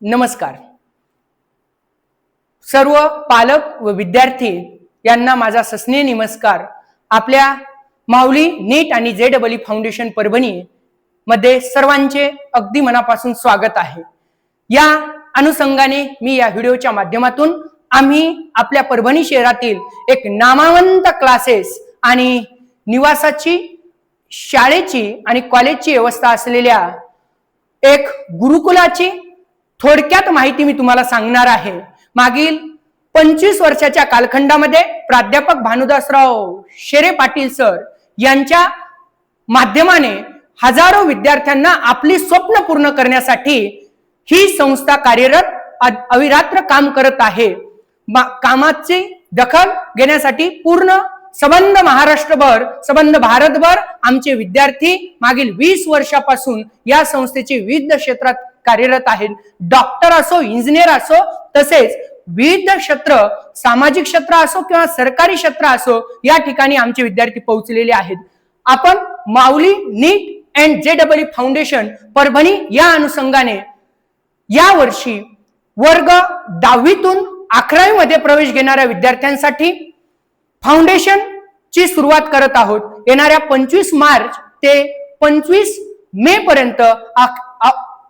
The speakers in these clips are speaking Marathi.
नमस्कार. सर्व पालक व विद्यार्थी यांना माझा सस्नेह नमस्कार. आपल्या माऊली नीट आणि JEE फाउंडेशन परभणी मध्ये सर्वांचे अगदी मनापासून स्वागत आहे. या अनुषंगाने मी या व्हिडिओच्या माध्यमातून आम्ही आपल्या परभणी शहरातील एक नामवंत क्लासेस आणि निवासाची, शाळेची आणि कॉलेजची व्यवस्था असलेल्या एक गुरुकुलाची थोडक्यात माहिती मी तुम्हाला सांगणार आहे. मागील 25 वर्षाच्या कालखंडामध्ये प्राध्यापक भानुदासराव शेरे पाटील सर यांच्या माध्यमाने हजारो विद्यार्थ्यांना आपली स्वप्न पूर्ण करण्यासाठी ही संस्था कार्यरत अविरात्र काम करत आहे. कामाची दखल घेण्यासाठी पूर्ण संबंध महाराष्ट्रभर, संबंध भारतभर आमचे विद्यार्थी मागील 20 वर्षापासून या संस्थेचे विविध क्षेत्रात कार्यरत आहेत. डॉक्टर असो, इंजिनियर असो, तसेच विविध क्षेत्र, सामाजिक क्षेत्र असो किंवा सरकारी क्षेत्र असो, या ठिकाणी आमचे विद्यार्थी पोहोचलेले आहेत. आपण माऊली नीट अँड JEE फाउंडेशन परभणी या अनुषंगाने या वर्षी वर्ग 10वीतून 11वी मध्ये प्रवेश घेणाऱ्या विद्यार्थ्यांसाठी फाउंडेशन ची सुरुवात करत आहोत. येणाऱ्या 25 मार्च ते 25 मे पर्यंत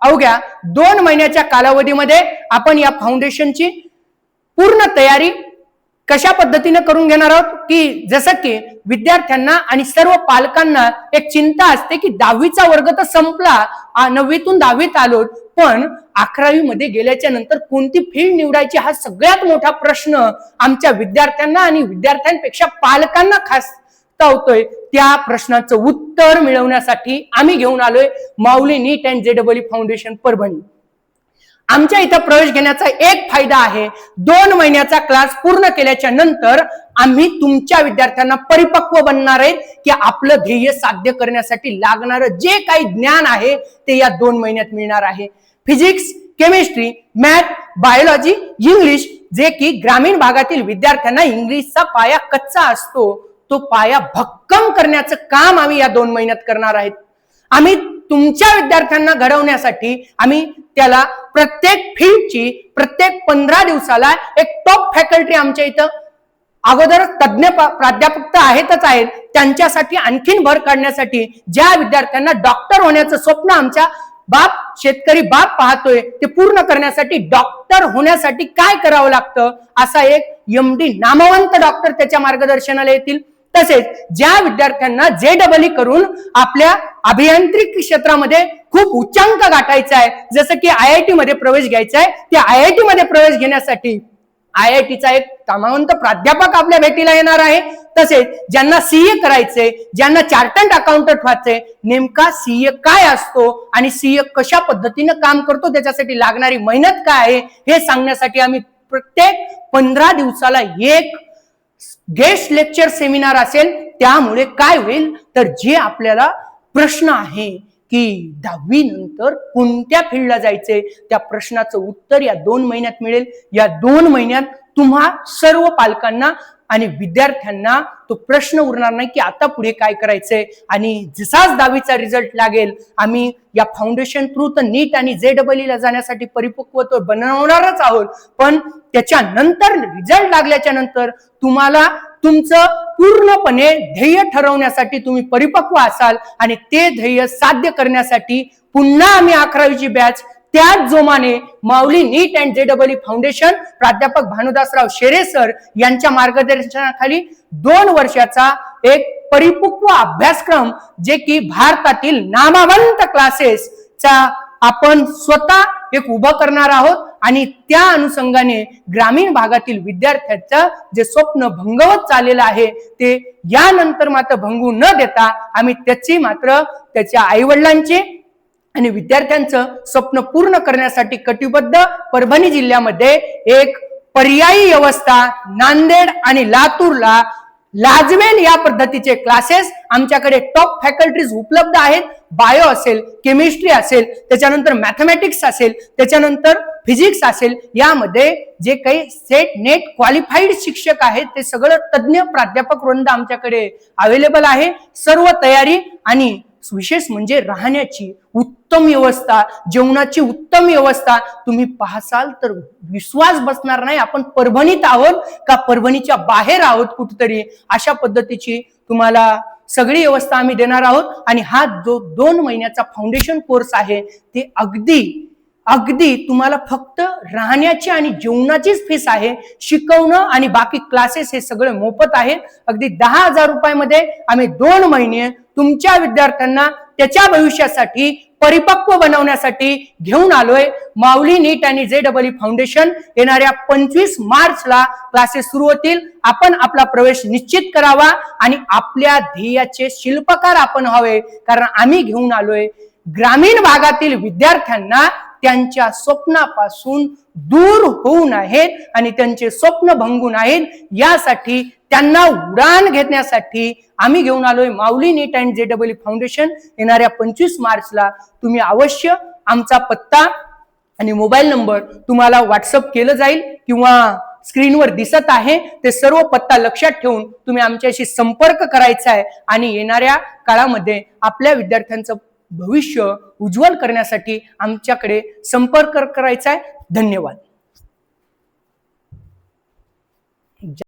अवघ्या 2 महिन्याच्या कालावधीमध्ये आपण या फाउंडेशनची पूर्ण तयारी कशा पद्धतीने करून घेणार आहोत की जसं की विद्यार्थ्यांना आणि सर्व पालकांना एक चिंता असते की 10वीचा वर्ग तर संपला, 9वीतून 10वीत आलो, पण 11वी मध्ये गेल्याच्या नंतर कोणती फील्ड निवडायची हा सगळ्यात मोठा प्रश्न आमच्या विद्यार्थ्यांना आणि विद्यार्थ्यांपेक्षा पालकांना खास होतोय. त्या प्रश्नाचं उत्तर मिळवण्यासाठी आम्ही घेऊन आलोय माऊली नीट अँड JEE फाउंडेशन परभणी. आमच्या इथं प्रवेश घेण्याचा एक फायदा आहे, 2 महिन्याचा क्लास पूर्ण केल्याच्या नंतर आम्ही तुमच्या विद्यार्थ्यांना परिपक्व बनणार आहे की आपलं ध्येय साध्य करण्यासाठी लागणारं जे काही ज्ञान आहे ते या 2 महिन्यात मिळणार आहे. Physics, chemistry, math, biology, English, जे की ग्रामीण भागातील विद्यार्थ्यांना इंग्लिशचा पाया कच्चा असतो, तो पाया भक्कम करण्याचं काम आम्ही या 2 महिन्यात करणार आहेत. आम्ही तुमच्या विद्यार्थ्यांना घडवण्यासाठी आम्ही त्याला प्रत्येक फील्डची प्रत्येक 15 दिवसाला एक टॉप फॅकल्टी आमच्या इथं अगोदर तज्ञ प्राध्यापक तर आहेतच आहेत, त्यांच्यासाठी आणखीन भर काढण्यासाठी ज्या विद्यार्थ्यांना डॉक्टर होण्याचं स्वप्न आमच्या शेतकरी बाप पाहतोय ते पूर्ण करण्यासाठी डॉक्टर होण्यासाठी काय करावं लागतं असा एक MD नामवंत डॉक्टर त्याच्या मार्गदर्शनाला येतील. तसेच ज्या विद्यार्थ्यांना JEE करून आपल्या अभियांत्रिकी क्षेत्रामध्ये खूप उच्चांक गाठायचा आहे, जसं की IIT मध्ये प्रवेश घ्यायचा आहे, त्या IIT मध्ये प्रवेश घेण्यासाठी IITचा एक नामवंत प्राध्यापक आपल्या भेटीला येणार आहे. तसेच ज्यांना CA करायचंय, ज्यांना चार्टर्ड अकाउंटंट व्हायचंय, नेमका CA काय असतो आणि CA कशा पद्धतीने काम करतो, त्याच्यासाठी लागणारी मेहनत काय आहे हे सांगण्यासाठी आम्ही प्रत्येक 15 दिवसाला एक गेस्ट लेक्चर सेमिनार असेल. त्यामुळे काय होईल तर जे आपल्याला प्रश्न आहे की 10वी नंतर कोणत्या फील्डला जायचंय त्या प्रश्नाचं उत्तर या 2 महिन्यात मिळेल. या 2 महिन्यात तुम्हा सर्व पालकांना आणि विद्यार्थ्यांना तो प्रश्न उरणार नाही की आता पुढे काय करायचंय. आणि जसाच 10वीचा रिझल्ट लागेल आम्ही या फाउंडेशन थ्रू तर नीट आणि JEE ला जाण्यासाठी परिपक्वत्व बनवणारच आहोत, पण त्याच्यानंतर रिझल्ट लागल्याच्या नंतर तुम्हाला तुमचं पूर्णपणे ध्येय ठरवण्यासाठी तुम्ही परिपक्व असाल आणि ते ध्येय साध्य करण्यासाठी पुन्हा आम्ही 11वीची बॅच त्याच जोमाने माऊली नीट अँड JEE फाउंडेशन प्राध्यापक भानुदासराव शेरे सर यांच्या मार्गदर्शनाखाली 2 वर्षाचा एक परिपक्व अभ्यासक्रम जे की भारतातील नामवंत क्लासेसचा आपण स्वतः एक उभं करणार आहोत. आणि त्या अनुषंगाने ग्रामीण भागातील विद्यार्थ्यांचं जे स्वप्न भंगवत चाललेलं आहे ते यानंतर मात्र भंगू न देता आम्ही त्याच्या आईवडिलांचे आणि विद्यार्थ्यांचं स्वप्न पूर्ण करण्यासाठी कटिबद्ध. परभणी जिल्ह्यामध्ये एक पर्यायी व्यवस्था नांदेड आणि लातूरला लाजवेल या पद्धतीचे क्लासेस आमच्याकडे टॉप फॅकल्टीज उपलब्ध आहेत. बायो असेल, केमिस्ट्री असेल, त्याच्यानंतर मॅथमॅटिक्स असेल, त्याच्यानंतर फिजिक्स असेल, यामध्ये जे काही सेट नेट क्वालिफाईड शिक्षक आहेत ते सगळं तज्ञ प्राध्यापक वृंद आमच्याकडे अवेलेबल आहे. सर्व तयारी आणि विशेष म्हणजे राहण्याची उत्तम व्यवस्था, जेवणाची उत्तम व्यवस्था तुम्ही पाहसाल तर विश्वास बसणार नाही, आपण परभणीत आहोत का परभणीच्या बाहेर आहोत कुठेतरी, अशा पद्धतीची तुम्हाला सगळी व्यवस्था आम्ही देणार आहोत. आणि हा जो 2 महिन्याचा फाउंडेशन कोर्स आहे ते अगदी तुम्हाला फक्त राहण्याची आणि जेवणाचीच फीस आहे. शिकवणं आणि बाकी क्लासेस हे सगळे मोफत आहे. अगदी 10,000 रुपयामध्ये आम्ही 2 महिने तुमच्या विद्यार्थ्यांना त्याच्या भविष्यासाठी परिपक्व बनवण्यासाठी घेऊन आलोय. माऊली नीट आणि JEE फाउंडेशन येणाऱ्या 25 मार्चला क्लासेस सुरू होतील. आपण आपला प्रवेश निश्चित करावा आणि आपल्या ध्येयाचे शिल्पकार आपण व्हावे, कारण आम्ही घेऊन आलोय ग्रामीण भागातील विद्यार्थ्यांना त्यांच्या स्वप्नापासून दूर होऊ नयेत आणि त्यांचे स्वप्न भंगून आहेत, यासाठी त्यांना उडान घेण्यासाठी आम्ही घेऊन आलोय माऊली नीट अँड JEE फाउंडेशन. येणाऱ्या 25 मार्चला तुम्ही अवश्य आमचा पत्ता आणि मोबाईल नंबर तुम्हाला व्हॉट्सअप केलं जाईल किंवा स्क्रीनवर दिसत आहे, ते सर्व पत्ता लक्षात ठेवून तुम्ही आमच्याशी संपर्क करायचा आहे आणि येणाऱ्या काळामध्ये आपल्या विद्यार्थ्यांचं भविष्य उज्ज्वल करण्यासाठी आमच्याकडे संपर्क करायचा आहे. धन्यवाद.